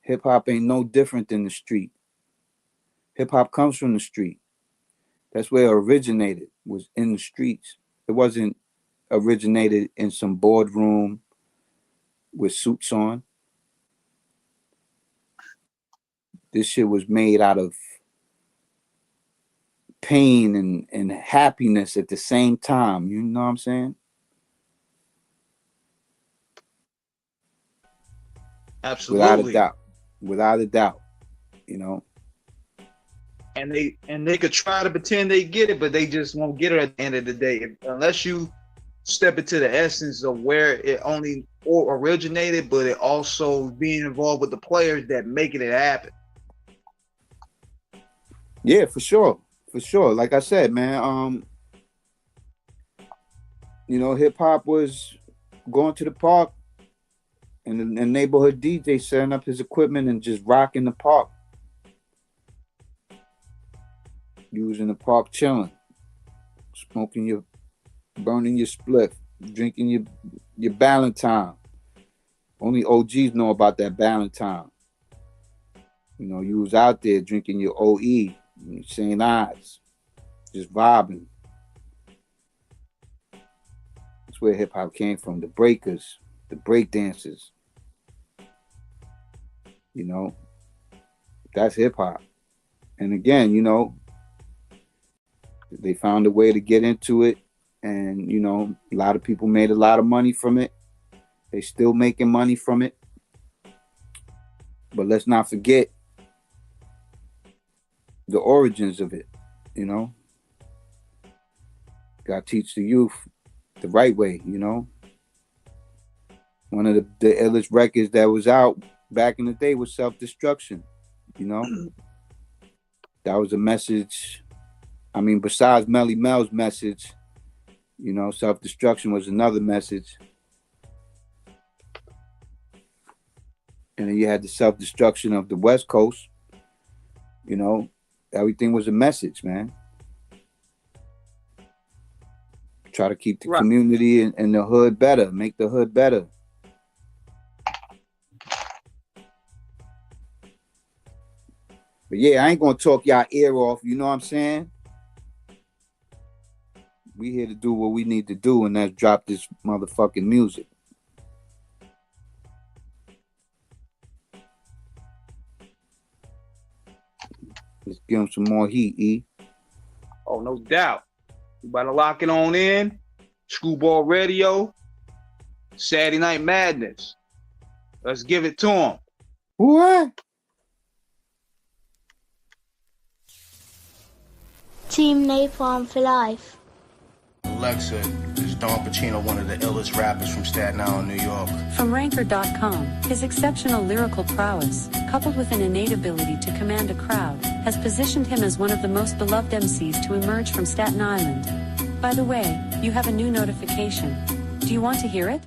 Hip hop ain't no different than the street. Hip hop comes from the street. That's where it originated, was in the streets. It wasn't originated in some boardroom with suits on. This shit was made out of pain and happiness at the same time. You know what I'm saying? Absolutely. Without a doubt. And they could try to pretend they get it, but they just won't get it at the end of the day. Unless you step into the essence of where it only originated, but it also being involved with the players that making it happen. Yeah, for sure. Like I said, man, You know, hip hop was going to the park and the neighborhood DJ setting up his equipment and just rocking the park. You was in the park chilling, burning your spliff, drinking your Ballantine. Only OGs know about that Ballantine. You know, you was out there drinking your OE, St. Ives, just vibing. That's where hip hop came from. The breakers, the break dancers. You know, that's hip hop. And again, you know, they found a way to get into it. And, you know, a lot of people made a lot of money from it. They still making money from it. But let's not forget the origins of it, you know. Gotta teach the youth the right way, you know. One of the illest records that was out back in the day was Self-Destruction, you know. That was a message. I mean, besides Melly Mel's message, you know, Self-Destruction was another message. And then you had the self-destruction of the West Coast. You know, everything was a message, man. Try to keep the community and the hood better, make the hood better. But yeah, I ain't gonna talk y'all ear off, you know what I'm saying? We here to do what we need to do, and that's drop this motherfucking music. Let's give them some more heat, E. Oh, no doubt. You better lock it on in. Screwball Radio. Saturday Night Madness. Let's give it to them. What? Team Napalm for life. Alexa, is Don Pacino one of the illest rappers from Staten Island, New York? From Ranker.com, his exceptional lyrical prowess, coupled with an innate ability to command a crowd, has positioned him as one of the most beloved MCs to emerge from Staten Island. By the way, you have a new notification. Do you want to hear it?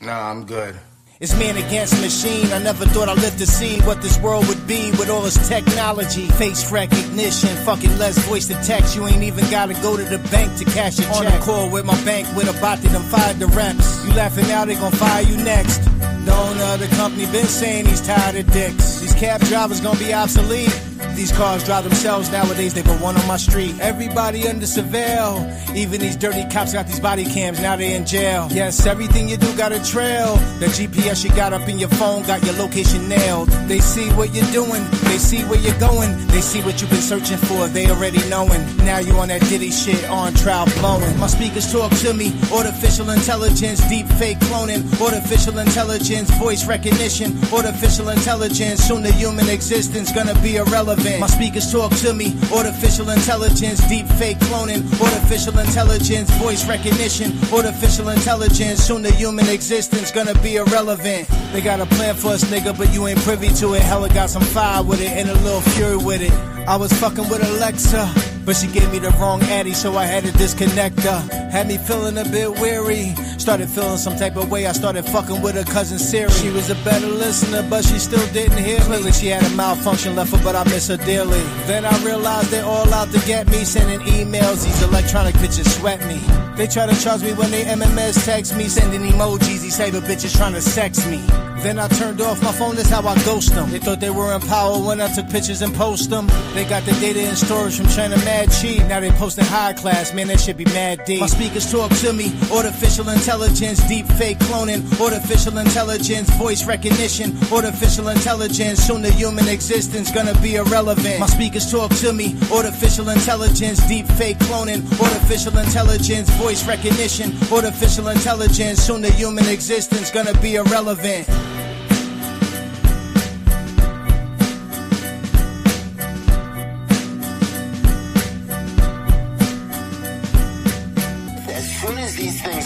Nah, I'm good. It's man against machine. I never thought I'd live to see what this world would be with all this technology. Face recognition, fucking less voice to text. You ain't even gotta go to the bank to cash a check. On the call with my bank with a bot that done fired the reps. You laughing now, they gon' fire you next. The owner of the company been saying he's tired of dicks. These cab drivers gonna be obsolete. These cars drive themselves nowadays, they put one on my street. Everybody under surveil. Even these dirty cops got these body cams, now they in jail. Yes, everything you do got a trail. The GPS you got up in your phone got your location nailed. They see what you're doing, they see where you're going. They see what you've been searching for, they already knowing. Now you on that Diddy shit, on trial blowing. My speakers talk to me, artificial intelligence, deep fake cloning. Artificial intelligence, voice recognition. Artificial intelligence, soon the human existence gonna be irrelevant. My speakers talk to me, artificial intelligence, deep fake cloning, artificial intelligence, voice recognition, artificial intelligence, soon the human existence gonna be irrelevant. They got a plan for us, nigga, but you ain't privy to it. Hella got some fire with it and a little fury with it. I was fucking with Alexa, but she gave me the wrong addy, so I had to disconnect her. Had me feeling a bit weary, started feeling some type of way. I started fucking with her cousin Siri. She was a better listener, but she still didn't hear me. Clearly she had a malfunction left her, but I miss her dearly. Then I realized they're all out to get me, sending emails. These electronic bitches sweat me. They try to charge me when they MMS text me, sending emojis. These cyber bitches trying to sex me. Then I turned off my phone, that's how I ghost them. They thought they were in power when I took pictures and post them. They got the data in storage from China mad cheap. Now they posting high class, man, that shit be mad deep. My speakers talk to me, artificial intelligence, deep fake cloning, artificial intelligence, voice recognition, artificial intelligence, soon the human existence gonna be irrelevant. My speakers talk to me, artificial intelligence, deep fake cloning, artificial intelligence, voice recognition, artificial intelligence, soon the human existence gonna be irrelevant.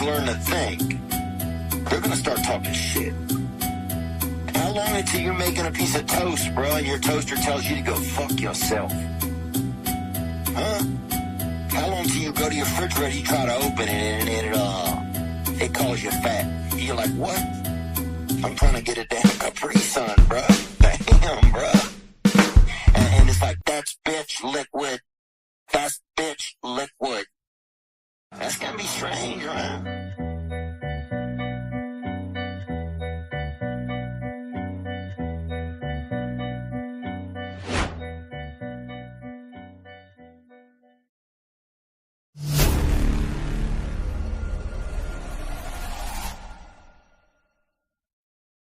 Learn to think, they're gonna start talking shit. How long until you're making a piece of toast, bro, and your toaster tells you to go fuck yourself? Huh? How long till you go to your refrigerator, you try to open it, and it calls you fat. You're like, what? I'm trying to get a damn Capri Sun, bro. Damn, bro. And it's like, that's bitch liquid. That's bitch liquid. That's gonna be strange, right?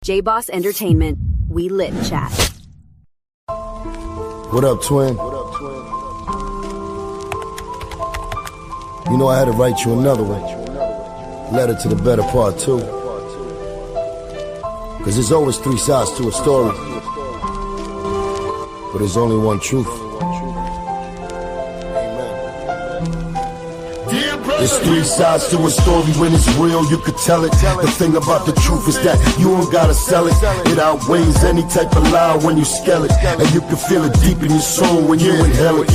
J-Boss Entertainment. We lit chat. What up, twin? You know I had to write you another one. Letter to the better part, too. Cause there's always three sides to a story. But there's only one truth. There's three sides to a story. When it's real, you could tell it. The thing about the truth is that you don't gotta sell it. It outweighs any type of lie when you scale it. And you can feel it deep in your soul when you inhale it.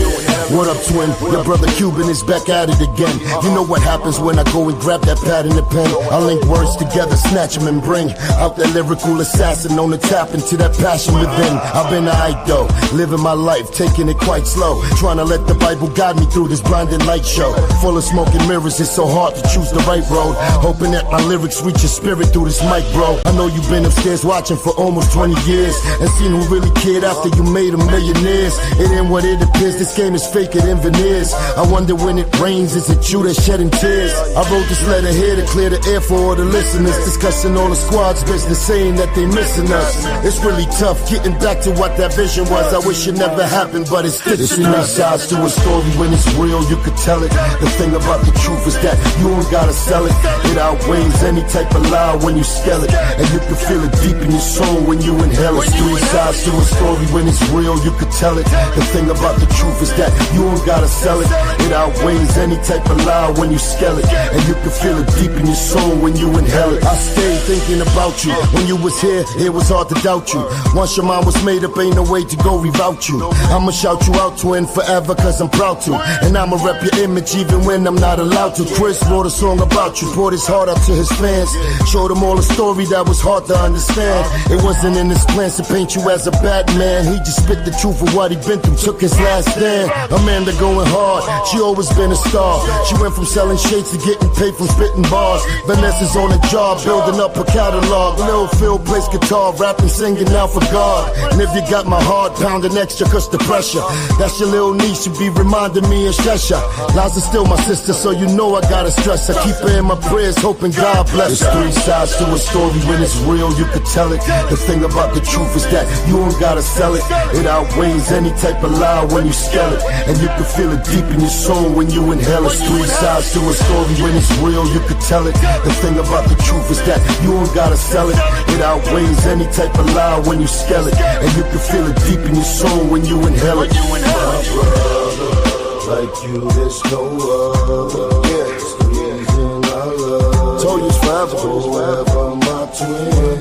What up, twin? Your brother Cuban is back at it again. You know what happens when I go and grab that pad and the pen. I link words together, snatch them and bring out that lyrical assassin on the tap into that passion within. I've been alright though, living my life, taking it quite slow, trying to let the Bible guide me through this blinding light show. Full of smoke and mirrors, it's so hard to choose the right road. Hoping that my lyrics reach your spirit through this mic, bro. I know you've been upstairs watching for almost 20 years and seen who really cared after you made them millionaires. It ain't what it appears, this game is faker than veneers. I wonder when it rains, is it you that's shedding tears? I wrote this letter here to clear the air for all the listeners, discussing all the squad's business, saying that they missing us. It's really tough getting back to what that vision was. I wish it never happened, but it's this. There's three sides to a story. When it's real, you could tell it. The thing about the truth is that you don't gotta sell it. It outweighs any type of lie when you scale it. And you can feel it deep in your soul when you inhale it. Three sides to a story. When it's real, you could tell it. The thing about the truth is that you don't gotta sell it. It outweighs any type of lie when you scale it. And you can feel it deep in your soul when you inhale it. I stayed thinking about you. When you was here, it was hard to doubt you. Once your mind was made up, ain't no way to go reroute you. I'ma shout you out, twin, forever, cause I'm proud to. And I'ma rep your image even when I'm not allowed to. Chris wrote a song about you, poured his heart out to his fans. Showed them all a story that was hard to understand. It wasn't in his plans to paint you as a bad man. He just spit the truth of what he been through, took his last stand. Amanda going hard, she always been a star. She went from selling shades to getting paid from spitting bars. Vanessa's on a job, building up her catalog. Lil Phil plays guitar, rapping, singing out for God. And if you got my heart pounding extra cause the pressure, that's your little niece, you be reminding me of Shesha. Liza's still my sister, so you know I gotta stress her. Keep her in my prayers, hoping God bless her. There's three sides to a story. When it's real, you could tell it. The thing about the truth is that you don't gotta sell it. It outweighs any type of lie when you scale it. And you can feel it deep in your soul when you inhale it. Three sides to a story. When it's real, you could tell it. The thing about the truth is that you don't gotta sell it. It outweighs any type of lie when you scale it. And you can feel it deep in your soul when you inhale it. My brother, like you, there's no other. Yeah, it's the reason I love. Told you it's forever, my twin.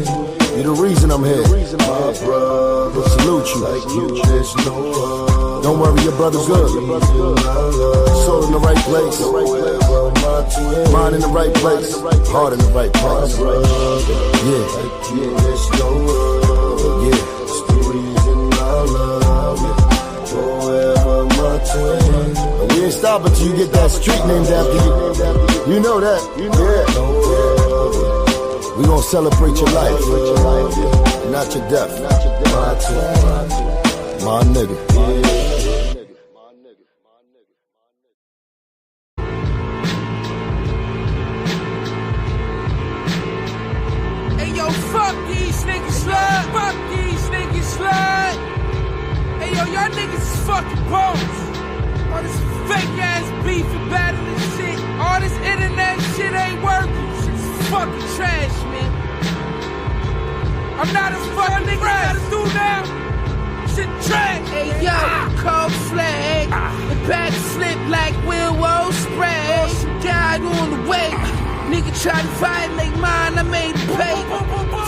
You're the reason I'm here. My brother, salute you. Like you, there's no other. Don't worry, your brother's good. Soul in the right place. Mind in the right place. Heart in the right place. Yeah. Yeah. It's the reason I love you. Forever my twin. And we ain't stopping till you get that street named after you. You know that. Yeah. We gonna celebrate your life, not your death. My twin. My nigga. Fuck these niggas, slut. Fuck these niggas, slut. Hey, yo, y'all niggas is fucking bones. All this fake ass beef and battling shit. All this internet shit ain't working. Shit's fucking trash, man. I'm not a fucking nigga gotta do now. Shit trash. Hey, yo, cold flag. The back slip like Willow spray. Oh, some guy on the way. Nigga try to violate mine, I made him pay.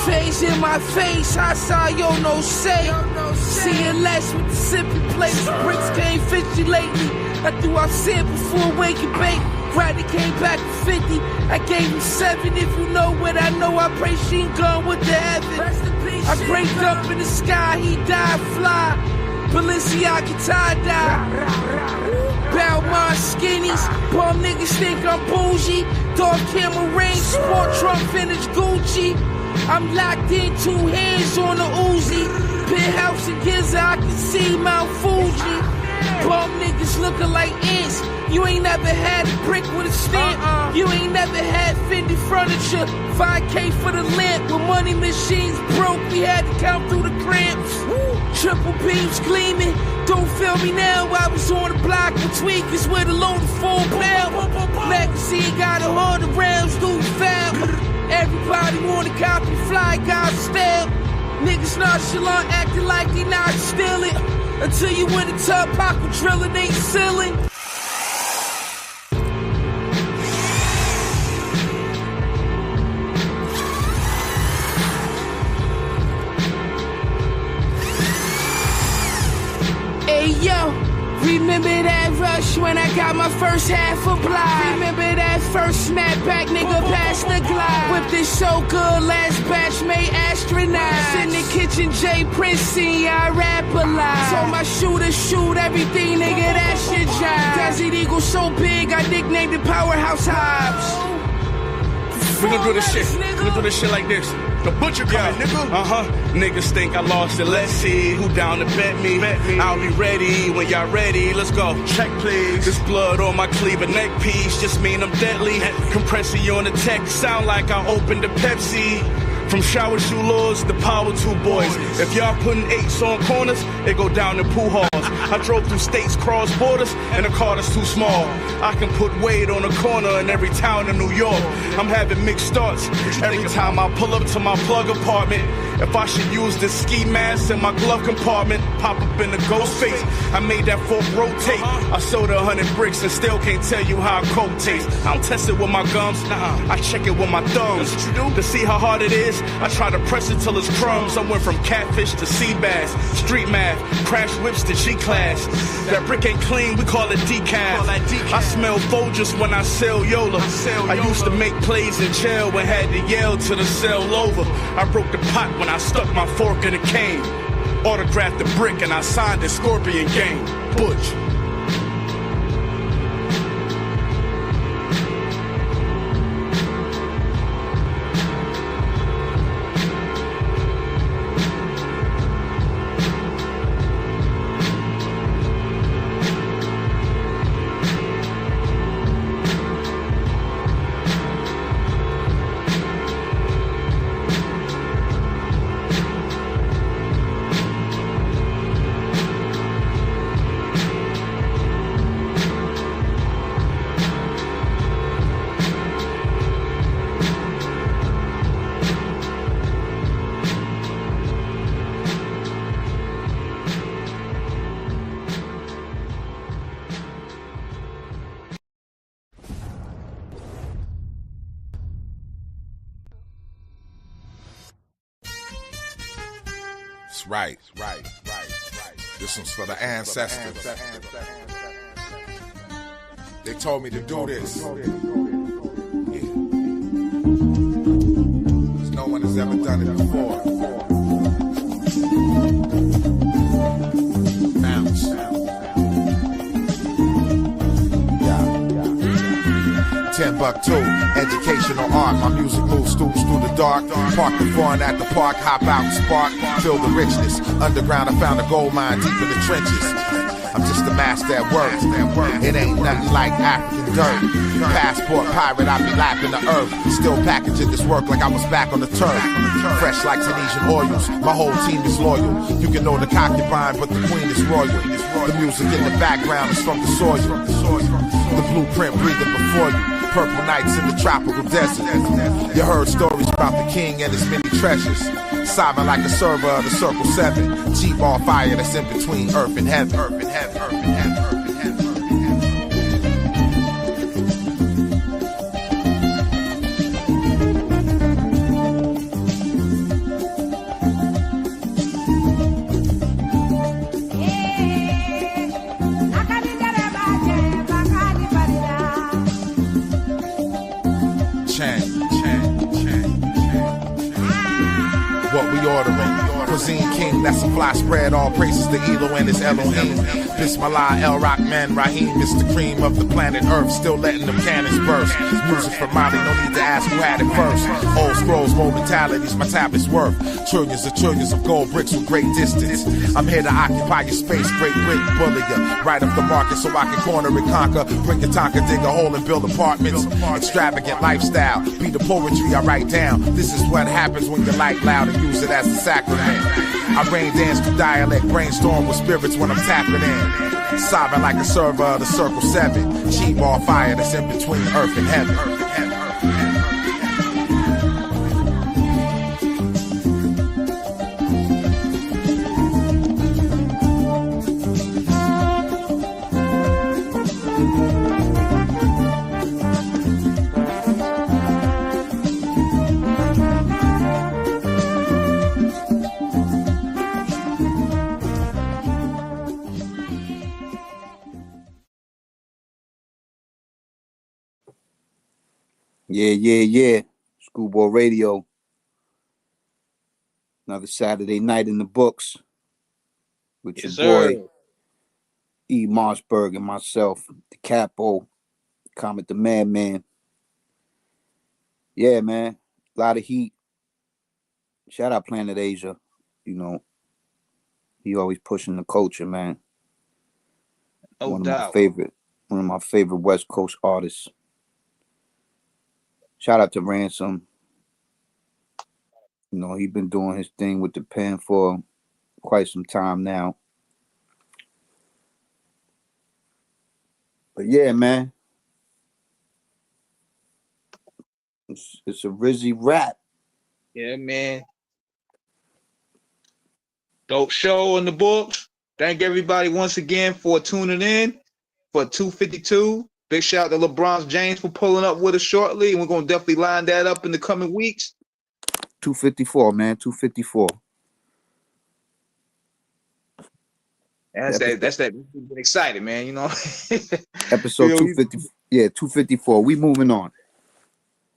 Face Niggas in my face, I saw yo no say. Seeing less with the sipping place. Bricks came fishy lately. I threw out sand before wake and bake. Rodney came back for 50. I gave him 7. If you know what I know, I pray she ain't gone with the heaven. I cranked up in the sky, he died fly. Balenciaga tie-dye. Bow my skinnies. Bum niggas think I'm bougie. Dark camera range, sport trunk, vintage Gucci. I'm locked in, 2 hands on the Uzi. Penthouse in Giza, I can see Mount Fuji. Bum niggas looking like ants. You ain't never had a brick with a stamp. You ain't never had Fendi furniture. 5K for the lamp. When money machines broke, we had to count through the cramps. Triple beams gleaming. Don't feel me now. I was on the block with tweakers with a load of 4 pound. Magazine got 100 rounds, do foul. Everybody wanna copy fly guy style. Niggas nonchalant, acting like they not stealing. Until you in the tub, pocket drilling, ain't ceiling. Hey yo, remember that rush when I got my first half a block? Remember that first snapback, nigga, past the glide. Whipped it so good, last batch made astronauts. In the kitchen, Jay Prince, seen I rap a lot. So my shooter shoot everything, nigga, that shit job. Desert Eagle so big, I nicknamed it Powerhouse Hobbs. We gon' do this shit. We gon' do this shit like this. The butcher coming, nigga. Niggas think I lost it. Let's see who down to bet me. I'll be ready when y'all ready. Let's go. Check, please. This blood on my cleaver neck piece just mean I'm deadly. Compressor you on the tech. Sound like I opened a Pepsi. From shower shoe lords to power 2 boys. If y'all putting 8s on corners, it go down to pool halls. I drove through states, cross borders, and a car that's too small. I can put weight on a corner in every town in New York. I'm having mixed starts every time I pull up to my plug apartment. If I should use this ski mask in my glove compartment, pop up in the ghost face. I made that fork rotate. I sold 100 bricks and still can't tell you how a coke tastes. I don't test it with my gums, I check it with my thumbs. That's what you do? To see how hard it is, I try to press it till it's crumbs. I went from catfish to sea bass, street math, crash whips to G-class. That brick ain't clean, we call it decaf. I smell Folgers when I sell Yola. I used to make plays in jail and had to yell till the cell over. I broke the pot when I stuck my fork in a cane. Autographed the brick and I signed the Scorpion game. Butch. Right. This one's for the ancestors. They told me to do this. Yeah. 'Cause no one has ever done it before. Bounce. Timbuktu, educational art. My music moves students through the dark. Park the fun at the park, hop out and spark. Feel the richness. Underground, I found a gold mine deep in the trenches. I'm just a master at work. It ain't nothing like African dirt. Passport pirate, I be lapping the earth. Still packaging this work like I was back on the turf. Fresh like Tunisian oils. My whole team is loyal. You can know the concubine, but the queen is royal. The music in the background is from the soil. The blueprint breathing before you. Purple nights in the tropical desert. You heard stories about the king and his many treasures. Sovereign like a server of the Circle 7. Jeep on fire that's in between earth and heaven. Earth and heaven, earth and heaven, earth and heaven, earth and heaven. cuisine king, that's a fly spread. All praises to Elo and his Elohim. Bismillah, El Rahman, Rahim, Mr. Cream of the planet Earth. Still letting them cannons burst. Music from Mali, no need to ask who had it first. Old scrolls, momentalities, my tablet's worth. Trillions of gold bricks with great distance. I'm here to occupy your space, Great Brick, bully ya. Right up the market so I can corner and conquer. Bring a Tonka, dig a hole and build apartments. Extravagant lifestyle, be the poetry I write down. This is what happens when you light loud and use it as a sacrament. I rain dance through dialect, brainstorm with spirits when I'm tapping in. Sobbing like a server of the Circle 7. Cheap ball fire that's in between earth and heaven. Yeah. Screwball Radio. Another Saturday night in the books with your boy E. Mossberg and myself, the Capo, Comet the Madman. Yeah, man. A lot of heat. Shout out Planet Asia. You know, he always pushing the culture, man. One of my favorite West Coast artists. Shout out to Ransom. You know, he's been doing his thing with the pen for quite some time now. But yeah, man. It's a Rizzy rap. Yeah, man. Dope show in the books. Thank everybody once again for tuning in for 252. Big shout out to LeBron James for pulling up with us shortly. And we're going to definitely line that up in the coming weeks. 254, man. 254. That's that. Get excited, man. You know. Episode 250. Yeah, 254. We moving on.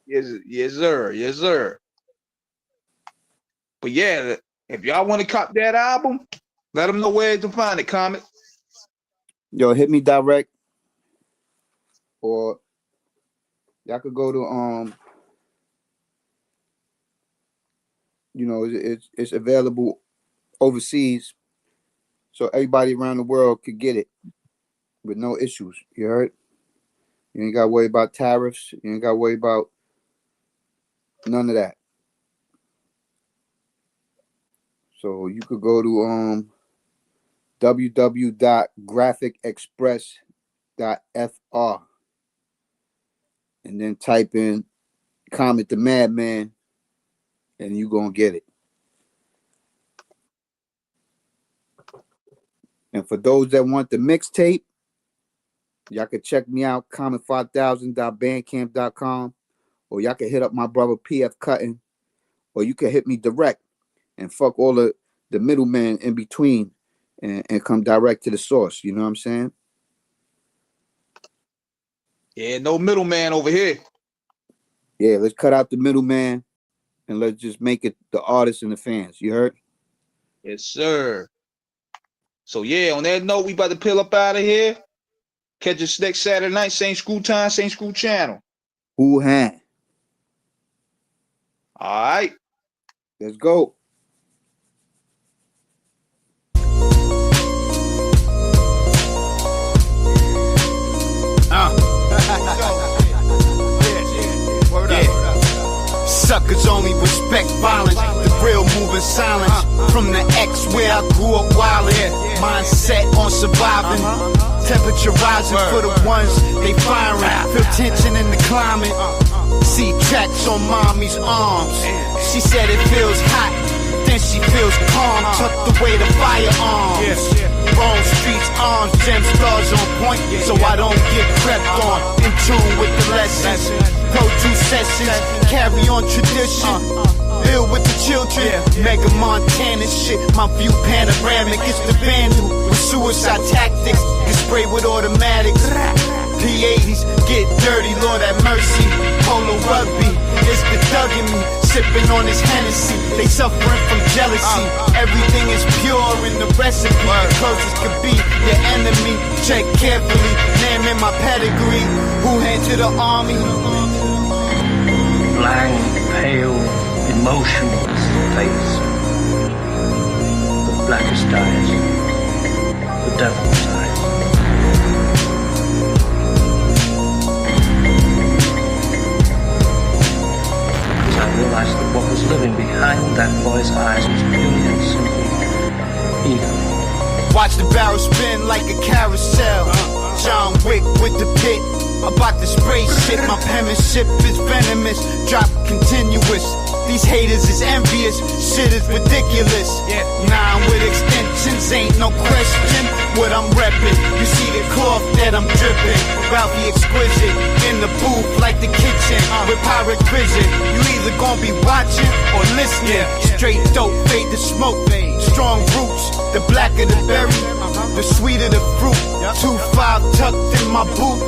Yes, sir. But yeah, if y'all want to cop that album, let them know where to find it. Comet. Yo, hit me direct. Or y'all could go to you know, it's available overseas, so everybody around the world could get it with no issues. You heard? You ain't got to worry about tariffs. You ain't got to worry about none of that. So you could go to www.graphicexpress.fr and then type in Comet the Madman, and you're going to get it. And for those that want the mixtape, y'all can check me out, comet5000.bandcamp.com, or y'all can hit up my brother PF Cutting, or you can hit me direct and fuck all the middlemen in between and come direct to the source. You know what I'm saying? Yeah, no middleman over here. Yeah, let's cut out the middleman and let's just make it the artists and the fans. You heard? Yes, sir. So yeah, on that note, we about to peel up out of here. Catch us next Saturday night, same school time, same school channel. Who hand? All right. Let's go. Suckers only respect violence. The real moving silence. From the X where I grew up wildin'. Mindset on surviving. Temperature rising for the ones they firing. Feel tension in the climate. See tracks on mommy's arms. She said it feels hot, then she feels calm. Tucked away the firearms. Wrong streets, arms, gem stars on point, so I don't get crept on. In tune with the lessons. Produce sessions, carry on tradition. Ill with the children, Mega Montana shit. My view panoramic, it's the vandal with suicide tactics. Get sprayed with automatics. P80s, get dirty, Lord have mercy. Polo rugby, it's the thug in me. sipping on this Hennessy. They suffering from jealousy. Everything is pure in the recipe. The closest could be your enemy. Check carefully, name in my pedigree. Who head to the army? Blank, pale, emotionless face. The blackest eyes. The devil's eyes. I realized that what was living behind that boy's eyes was purely and simply evil. Watch the barrel spin like a carousel. John Wick with the pit. About to spray shit, my penmanship is venomous. Drop continuous. These haters is envious. Shit is ridiculous. Nah, I'm with extensions, ain't no question what I'm reppin'. You see the cloth that I'm drippin'. Ralphie exquisite in the booth like the kitchen with pirate vision. You either gonna be watching or listening. Straight dope, fade the smoke. Strong roots, the blacker the berry, the sweeter the fruit. 2-5 tucked in my boot.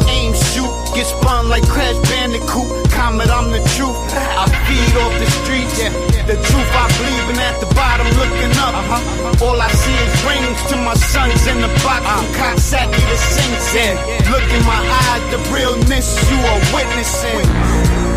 Aim, shoot, get spun like Crash Bandicoot. Comet, I'm the truth. I feed off the streets. The truth I believe in at the bottom looking up. All I see is rings to my sons in the box from Coxsackie to Sing Sing. Look in my eyes, the realness you are witnessing.